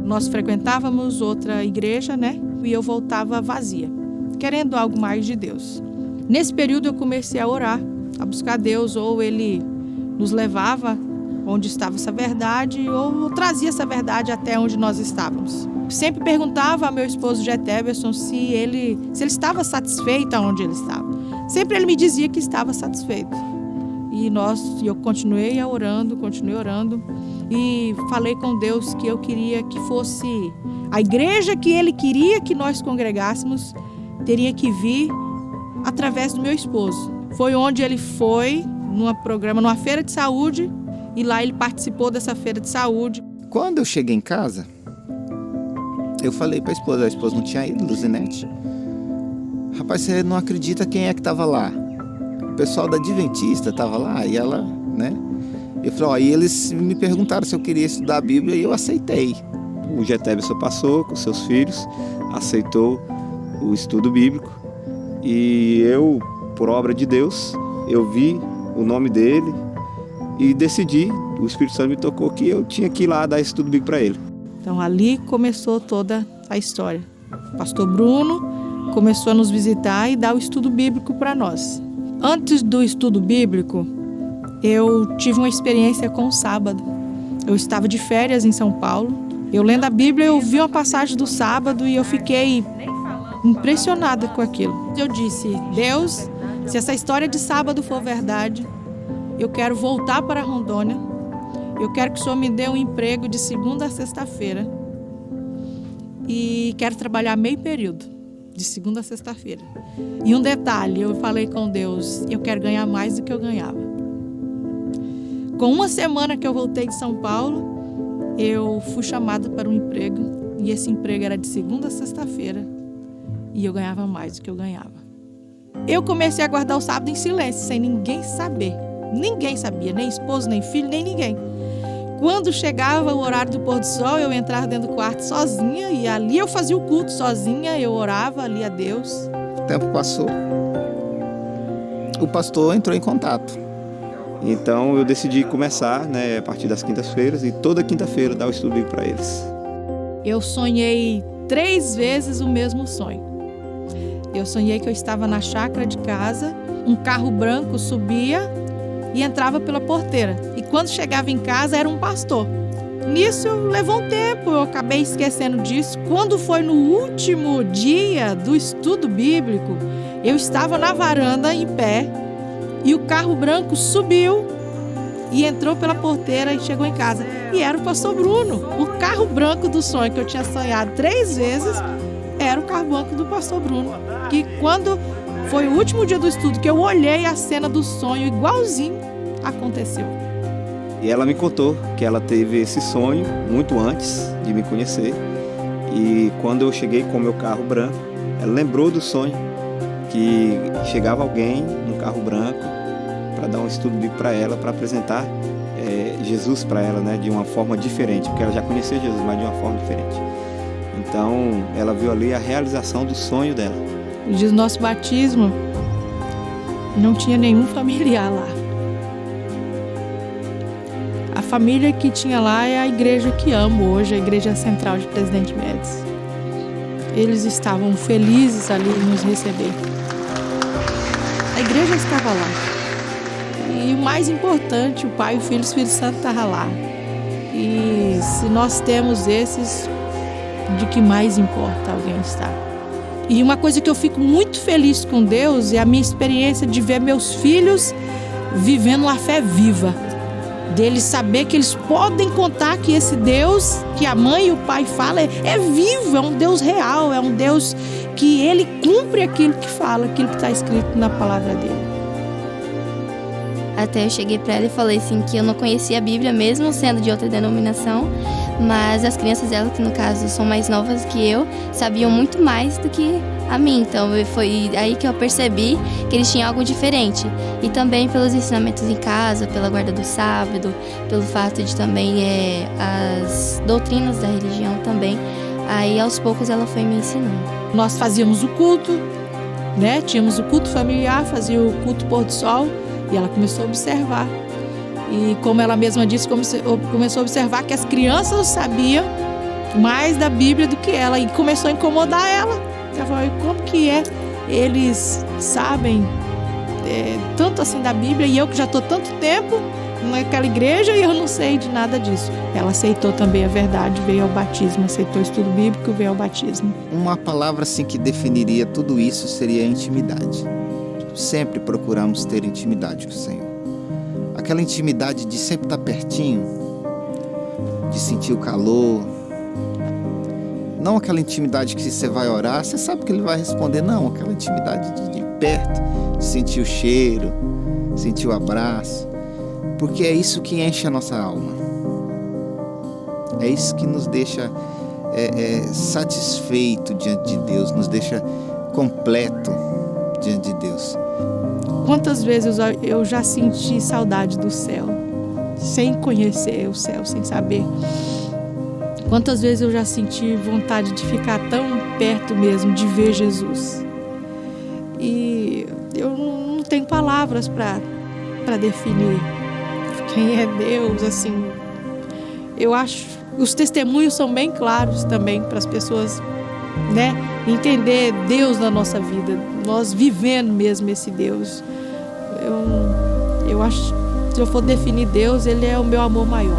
Nós frequentávamos outra igreja, né? E eu voltava vazia, querendo algo mais de Deus. Nesse período eu comecei a orar, a buscar Deus, ou Ele nos levava onde estava essa verdade, ou trazia essa verdade até onde nós estávamos. Sempre perguntava ao meu esposo Geteverson se ele estava satisfeito onde ele estava. Sempre ele me dizia que estava satisfeito. E eu continuei orando, e falei com Deus que eu queria que fosse a igreja que Ele queria que nós congregássemos, teria que vir através do meu esposo. Foi onde ele foi, numa feira de saúde, e lá ele participou dessa feira de saúde. Quando eu cheguei em casa, eu falei para a esposa não tinha ido, Luzinete. Rapaz, você não acredita quem é que estava lá? O pessoal da Adventista estava lá, e ela, né? Eu falei, e eles me perguntaram se eu queria estudar a Bíblia, e eu aceitei. O Geteverson passou com seus filhos, aceitou o estudo bíblico, e eu, por obra de Deus, eu vi o nome dele e decidi, o Espírito Santo me tocou que eu tinha que ir lá dar estudo bíblico para ele. Então ali começou toda a história. O pastor Bruno começou a nos visitar e dar o estudo bíblico para nós. Antes do estudo bíblico, eu tive uma experiência com o sábado. Eu estava de férias em São Paulo. Eu lendo a Bíblia, eu vi uma passagem do sábado e eu fiquei impressionada com aquilo. Eu disse, Deus, se essa história de sábado for verdade, eu quero voltar para Rondônia. Eu quero que o Senhor me dê um emprego de segunda a sexta-feira. E quero trabalhar meio período, de segunda a sexta-feira. E um detalhe, eu falei com Deus, eu quero ganhar mais do que eu ganhava. Com uma semana que eu voltei de São Paulo, eu fui chamada para um emprego. E esse emprego era de segunda a sexta-feira. E eu ganhava mais do que eu ganhava. Eu comecei a guardar o sábado em silêncio, sem ninguém saber. Ninguém sabia, nem esposo, nem filho, nem ninguém. Quando chegava o horário do pôr do sol, eu entrava dentro do quarto sozinha. E ali eu fazia o culto sozinha, eu orava ali a Deus. O tempo passou. O pastor entrou em contato. Então eu decidi começar, a partir das quintas-feiras, e toda quinta-feira dar o estudo bíblico para eles. Eu sonhei 3 vezes o mesmo sonho. Eu sonhei que eu estava na chácara de casa, um carro branco subia e entrava pela porteira. E quando chegava em casa era um pastor. Nisso levou um tempo, eu acabei esquecendo disso. Quando foi no último dia do estudo bíblico, eu estava na varanda em pé e o carro branco subiu e entrou pela porteira e chegou em casa. E era o pastor Bruno. O carro branco do sonho que eu tinha sonhado 3 vezes era o carro branco do pastor Bruno. Que quando foi o último dia do estudo que eu olhei a cena do sonho, igualzinho aconteceu. E ela me contou que ela teve esse sonho muito antes de me conhecer. E quando eu cheguei com o meu carro branco, ela lembrou do sonho, que chegava alguém no carro branco para dar um estudo bíblico para ela, para apresentar Jesus para ela, de uma forma diferente, porque ela já conhecia Jesus, mas de uma forma diferente. Então, ela viu ali a realização do sonho dela. No dia do nosso batismo, não tinha nenhum familiar lá. A família que tinha lá é a igreja que amo hoje, a Igreja Central de Presidente Médici. Eles estavam felizes ali em nos receber. A igreja estava lá. E o mais importante, o Pai, o Filho e o Espírito Santo estavam lá. E se nós temos esses, de que mais importa alguém estar? E uma coisa que eu fico muito feliz com Deus é a minha experiência de ver meus filhos vivendo uma fé viva. Deles saber que eles podem contar que esse Deus que a mãe e o pai falam é vivo, é um Deus real, é um Deus que Ele cumpre aquilo que fala, aquilo que está escrito na palavra dele. Até eu cheguei para ela e falei assim que eu não conhecia a Bíblia, mesmo sendo de outra denominação, mas as crianças dela, que no caso são mais novas que eu, sabiam muito mais do que a mim. Então foi aí que eu percebi que eles tinham algo diferente. E também pelos ensinamentos em casa, pela guarda do sábado, pelo fato de também as doutrinas da religião também. Aí aos poucos ela foi me ensinando. Nós fazíamos o culto, Tínhamos o culto familiar, fazia o culto pôr do sol, e ela começou a observar. E como ela mesma disse, começou a observar que as crianças sabiam mais da Bíblia do que ela, e começou a incomodar ela. Ela falou, como que é? Eles sabem tanto assim da Bíblia, e eu que já estou tanto tempo naquela igreja e eu não sei de nada disso. Ela aceitou também a verdade, veio ao batismo, aceitou o estudo bíblico, veio ao batismo. Uma palavra assim que definiria tudo isso seria intimidade. Sempre procuramos ter intimidade com o Senhor. Aquela intimidade de sempre estar pertinho, de sentir o calor. Não aquela intimidade que você vai orar, você sabe que Ele vai responder. Não, aquela intimidade de perto, de sentir o cheiro, sentir o abraço. Porque é isso que enche a nossa alma. É isso que nos deixa satisfeito diante de Deus, nos deixa completo diante de Deus. Quantas vezes eu já senti saudade do céu, sem conhecer o céu, sem saber. Quantas vezes eu já senti vontade de ficar tão perto mesmo, de ver Jesus. E eu não tenho palavras para definir quem é Deus, assim. Eu acho que os testemunhos são bem claros também para as pessoas, né, entender Deus na nossa vida, nós vivendo mesmo esse Deus. Eu acho que se eu for definir Deus, Ele é o meu amor maior.